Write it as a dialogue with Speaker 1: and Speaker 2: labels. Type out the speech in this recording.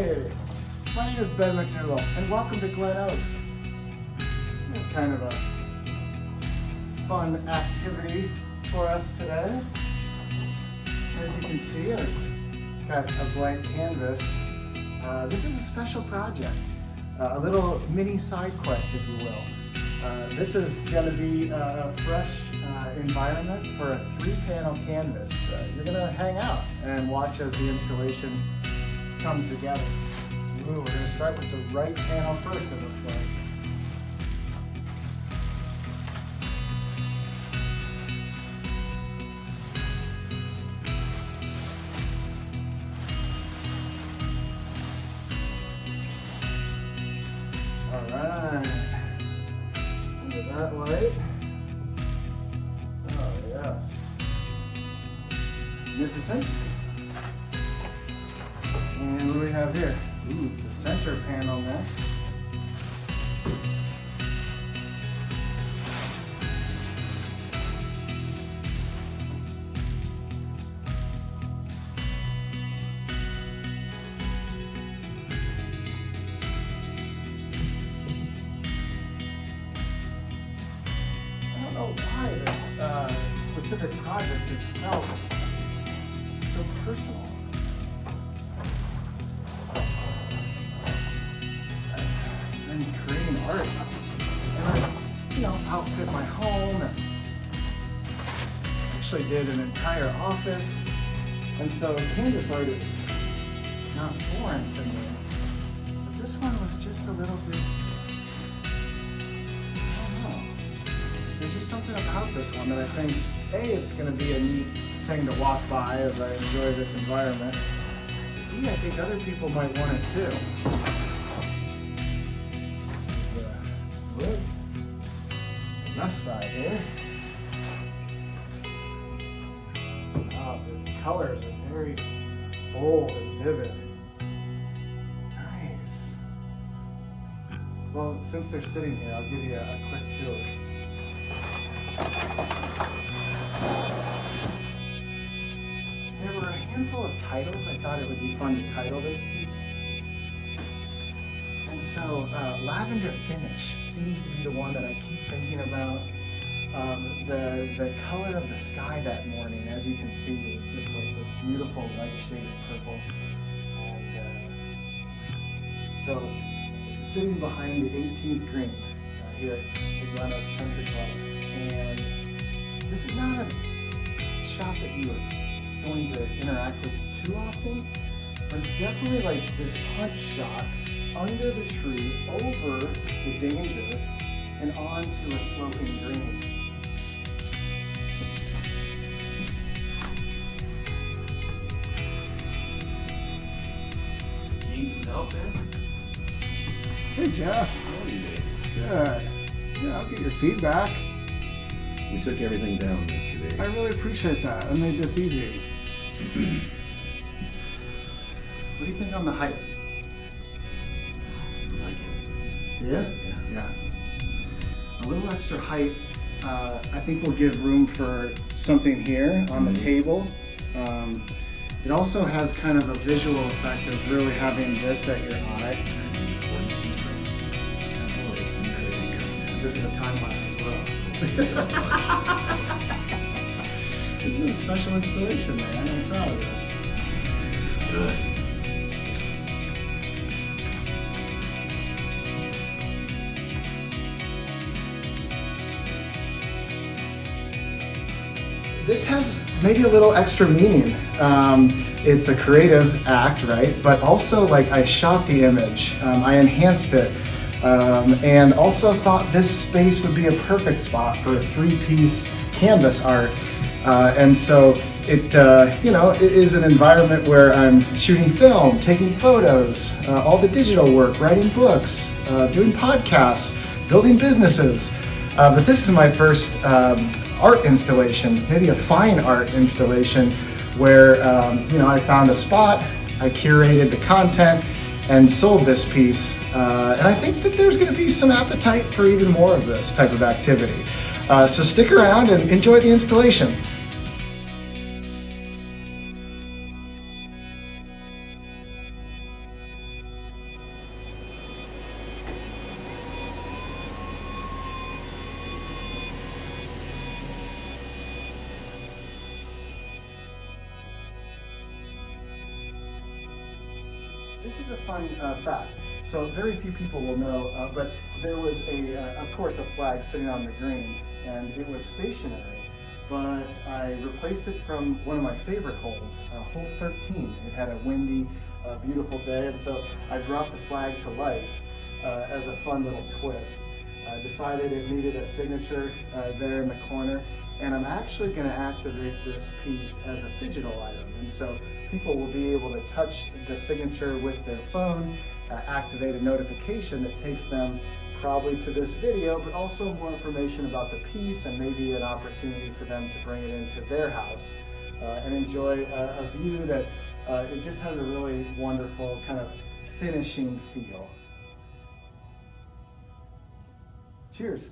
Speaker 1: Hey, my name is Ben McDougal, and welcome to Glen Oaks. We have kind of a fun activity for us today. As you can see, I've got a blank canvas. This is a special project, a little mini side quest, if you will. This is going to be a fresh environment for a 3-panel canvas. You're going to hang out and watch as the installation comes together. Ooh, we're going to start with the right panel first, it looks like. Alright, into that light. Oh yes. Magnificent. And what do we have here? Ooh, the center panel next. I don't know why this specific project has felt so personal. And creating art, and I, outfit my home, and actually did an entire office, and so canvas art is not foreign to me. But this one was just a little bit, I don't know. There's just something about this one that I think, A, it's going to be a neat thing to walk by as I enjoy this environment. B, I think other people might want it too. Look, the left side here. Oh, the colors are very bold and vivid. Nice. Well, since they're sitting here, I'll give you a quick tour. There were a handful of titles. I thought it would be fun to title this piece. And so, lavender finish seems to be the one that I keep thinking about. The color of the sky that morning, as you can see, is just like this beautiful light shaded purple. And so, sitting behind the 18th green here at the Glen Oaks Country Club. And this is not a shot that you are going to interact with too often, but it's definitely like this punch shot under the tree, over the danger, and onto a sloping green.
Speaker 2: Need some help there?
Speaker 1: Hey Jeff.
Speaker 2: How are you, Dave?
Speaker 1: Good. Yeah, I'll get your feedback.
Speaker 2: We took everything down yesterday.
Speaker 1: I really appreciate that. I made this easy. What do you think on the height?
Speaker 2: I like it.
Speaker 1: Yeah?
Speaker 2: Yeah.
Speaker 1: A little extra height, I think will give room for something here on the table. It also has kind of a visual effect of really having this at your eye. This is a time lapse as well. This is a special installation, man. I'm proud of this.
Speaker 2: It's good.
Speaker 1: This has maybe a little extra meaning. It's a creative act, right? But also, like, I shot the image, I enhanced it, and also thought this space would be a perfect spot for a 3-piece canvas art. And so it is an environment where I'm shooting film, taking photos, all the digital work, writing books, doing podcasts, building businesses. But this is my first art installation, maybe a fine art installation, where I found a spot, I curated the content, and sold this piece. And I think that there's going to be some appetite for even more of this type of activity. So stick around and enjoy the installation. this is a fun fact. So very few people will know, but there was of course, a flag sitting on the green, and it was stationary. But I replaced it from one of my favorite holes, hole 13. It had a windy, beautiful day, and so I brought the flag to life as a fun little twist. I decided it needed a signature there in the corner, and I'm actually going to activate this piece as a phygital item. And so people will be able to touch the signature with their phone, activate a notification that takes them probably to this video, but also more information about the piece and maybe an opportunity for them to bring it into their house and enjoy a view that it just has a really wonderful kind of finishing feel. Cheers.